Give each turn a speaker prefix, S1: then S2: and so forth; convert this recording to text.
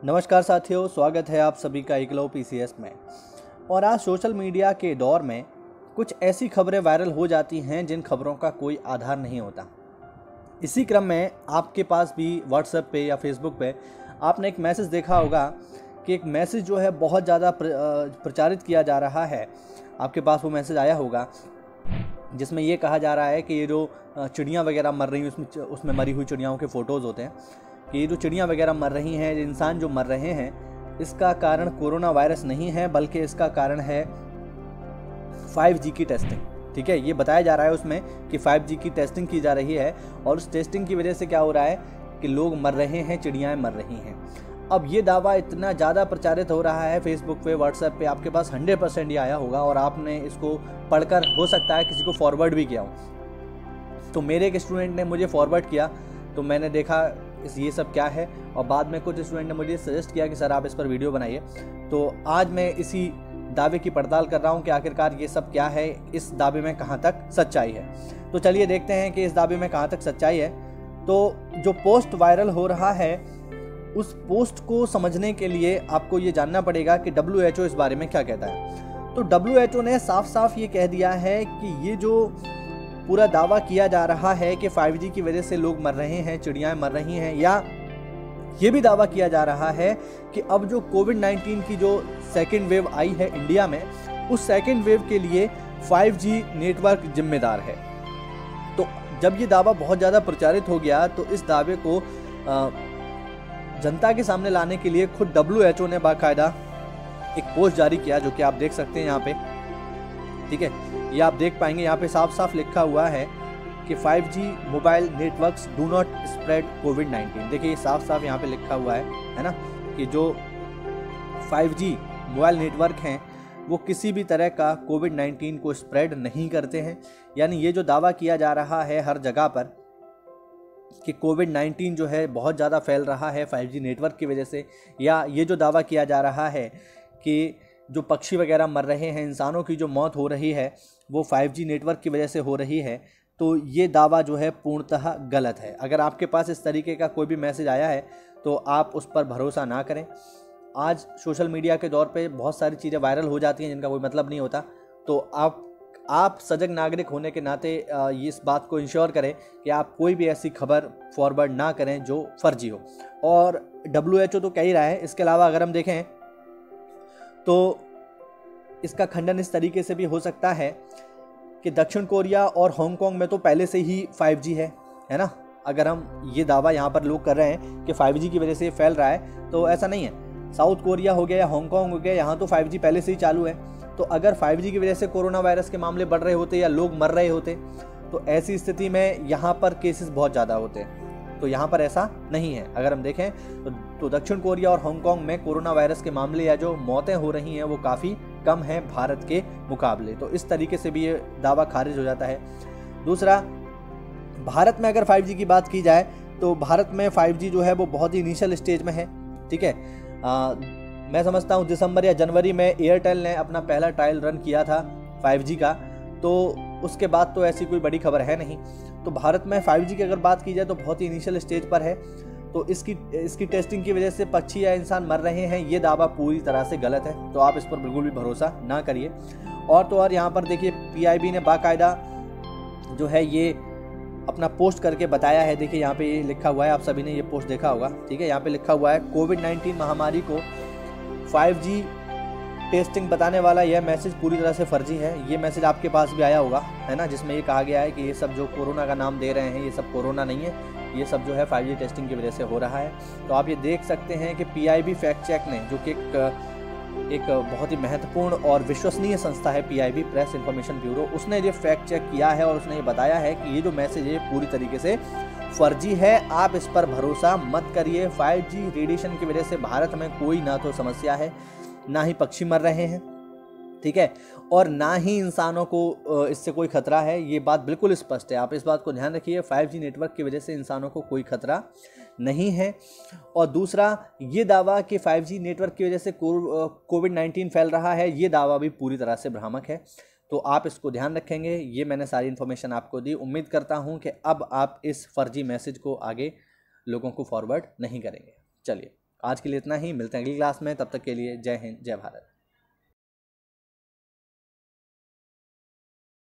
S1: नमस्कार साथियों, स्वागत है आप सभी का एकलव पीसीएस में। और आज सोशल मीडिया के दौर में कुछ ऐसी खबरें वायरल हो जाती हैं जिन खबरों का कोई आधार नहीं होता। इसी क्रम में आपके पास भी व्हाट्सएप पे या फेसबुक पे आपने एक मैसेज देखा होगा कि एक मैसेज जो है बहुत ज़्यादा प्रचारित किया जा रहा है। आपके पास वो मैसेज आया होगा जिसमें ये कहा जा रहा है कि ये जो चिड़ियाँ वगैरह मर रही हैं, उसमें मरी हुई चिड़ियाओं के फ़ोटोज़ होते हैं कि ये जो चिड़ियाँ वगैरह मर रही हैं, इंसान जो मर रहे हैं, इसका कारण कोरोना वायरस नहीं है बल्कि इसका कारण है 5G की टेस्टिंग। ठीक है, ये बताया जा रहा है उसमें कि 5G की टेस्टिंग की जा रही है और उस टेस्टिंग की वजह से क्या हो रहा है कि लोग मर रहे हैं, चिड़ियाँ मर रही हैं। अब ये दावा इतना ज़्यादा प्रचारित हो रहा है फेसबुक पे, व्हाट्सएप पे, आपके पास 100% ये आया होगा और आपने इसको पढ़कर हो सकता है किसी को फॉरवर्ड भी किया हो। तो मेरे एक स्टूडेंट ने मुझे फॉरवर्ड किया तो मैंने देखा ये सब क्या है, और बाद में कुछ स्टूडेंट ने मुझे सजेस्ट किया कि सर आप इस पर वीडियो बनाइए। तो आज मैं इसी दावे की पड़ताल कर रहा हूँ कि आखिरकार ये सब क्या है, इस दावे में कहाँ तक सच्चाई है। तो चलिए देखते हैं कि इस दावे में कहाँ तक सच्चाई है। तो जो पोस्ट वायरल हो रहा है, उस पोस्ट को समझने के लिए आपको ये जानना पड़ेगा कि WHO इस बारे में क्या कहता है। तो WHO ने साफ साफ ये कह दिया है कि ये जो पूरा दावा किया जा रहा है कि 5G की वजह से लोग मर रहे हैं, चिड़ियाँ मर रही हैं, या ये भी दावा किया जा रहा है कि अब जो कोविड-19 की जो सेकेंड वेव आई है इंडिया में, उस सेकेंड वेव के लिए 5G नेटवर्क जिम्मेदार है। तो जब ये दावा बहुत ज़्यादा प्रचारित हो गया तो इस दावे को जनता के सामने लाने के लिए खुद WHO ने बाकायदा एक पोस्ट जारी किया, जो कि आप देख सकते हैं यहाँ पे। ठीक है, ये आप देख पाएंगे, यहाँ पे साफ साफ लिखा हुआ है कि 5G mobile networks do not spread कोविड-19। देखिए साफ साफ यहाँ पे लिखा हुआ है ना, कि जो 5G मोबाइल नेटवर्क हैं वो किसी भी तरह का कोविड-19 को स्प्रेड नहीं करते हैं। यानी ये जो दावा किया जा रहा है हर जगह पर कि कोविड-19 जो है बहुत ज़्यादा फैल रहा है 5G नेटवर्क की वजह से, या ये जो दावा किया जा रहा है कि जो पक्षी वगैरह मर रहे हैं, इंसानों की जो मौत हो रही है वो 5G नेटवर्क की वजह से हो रही है, तो ये दावा जो है पूर्णतः गलत है। अगर आपके पास इस तरीके का कोई भी मैसेज आया है तो आप उस पर भरोसा ना करें। आज सोशल मीडिया के दौर पे बहुत सारी चीज़ें वायरल हो जाती हैं जिनका कोई मतलब नहीं होता। तो आप सजग नागरिक होने के नाते इस बात को इंश्योर करें कि आप कोई भी ऐसी खबर फॉरवर्ड ना करें जो फर्जी हो। और WHO तो कह ही रहा है। इसके अलावा अगर हम देखें तो इसका खंडन इस तरीके से भी हो सकता है कि दक्षिण कोरिया और हांगकांग में तो पहले से ही 5G है ना। अगर हम ये दावा यहाँ पर लोग कर रहे हैं कि 5G की वजह से ये फैल रहा है, तो ऐसा नहीं है। साउथ कोरिया हो गया या हांगकांग हो गया, यहाँ तो 5G पहले से ही चालू है। तो अगर 5G की वजह से कोरोना वायरस के मामले बढ़ रहे होते या लोग मर रहे होते, तो ऐसी स्थिति में यहाँ पर केसेस बहुत ज़्यादा होते। तो यहाँ पर ऐसा नहीं है। अगर हम देखें तो दक्षिण कोरिया और हांगकांग में कोरोना वायरस के मामले या जो मौतें हो रही हैं वो काफ़ी कम है भारत के मुकाबले। तो इस तरीके से भी ये दावा खारिज हो जाता है। दूसरा, भारत में अगर 5G की बात की जाए तो भारत में 5G जो है वो बहुत ही इनिशियल स्टेज में है। ठीक है, मैं समझता हूँ दिसंबर या जनवरी में एयरटेल ने अपना पहला ट्रायल रन किया था 5G का, तो उसके बाद तो ऐसी कोई बड़ी खबर है नहीं। तो भारत में 5G की अगर बात की जाए तो बहुत ही इनिशियल स्टेज पर है। तो इसकी टेस्टिंग की वजह से पक्षी या इंसान मर रहे हैं, ये दावा पूरी तरह से गलत है। तो आप इस पर बिल्कुल भी भरोसा ना करिए। और तो और यहाँ पर देखिए PIB ने बाकायदा जो है ये अपना पोस्ट करके बताया है। देखिए यहाँ पे ये लिखा हुआ है, आप सभी ने ये पोस्ट देखा होगा। ठीक है, यहाँ पे लिखा हुआ है कोविड-19 महामारी को 5G टेस्टिंग बताने वाला यह मैसेज पूरी तरह से फर्जी है। ये मैसेज आपके पास भी आया होगा, है ना, जिसमें ये कहा गया है कि ये सब जो कोरोना का नाम दे रहे हैं ये सब कोरोना नहीं है, ये सब जो है 5G टेस्टिंग की वजह से हो रहा है। तो आप ये देख सकते हैं कि PIB फैक्ट चेक ने, जो कि एक बहुत ही महत्वपूर्ण और विश्वसनीय संस्था है PIB, प्रेस इन्फॉर्मेशन ब्यूरो, उसने ये फैक्ट चेक किया है और उसने ये बताया है कि ये जो मैसेज है पूरी तरीके से फर्जी है। आप इस पर भरोसा मत करिए। 5G रेडिएशन की वजह से भारत में कोई ना तो समस्या है, ना ही पक्षी मर रहे हैं, ठीक है, और ना ही इंसानों को इससे कोई खतरा है। ये बात बिल्कुल स्पष्ट है, आप इस बात को ध्यान रखिए। 5G नेटवर्क की वजह से इंसानों को कोई खतरा नहीं है। और दूसरा, ये दावा कि 5G नेटवर्क की वजह से कोविड-19 फैल रहा है, ये दावा भी पूरी तरह से भ्रामक है। तो आप इसको ध्यान रखेंगे। ये मैंने सारी इन्फॉर्मेशन आपको दी। उम्मीद करता हूँ कि अब आप इस फर्जी मैसेज को आगे लोगों को फॉरवर्ड नहीं करेंगे। चलिए। आज के लिए इतना ही, मिलते हैं अगली क्लास में, तब तक के लिए जय हिंद जय भारत।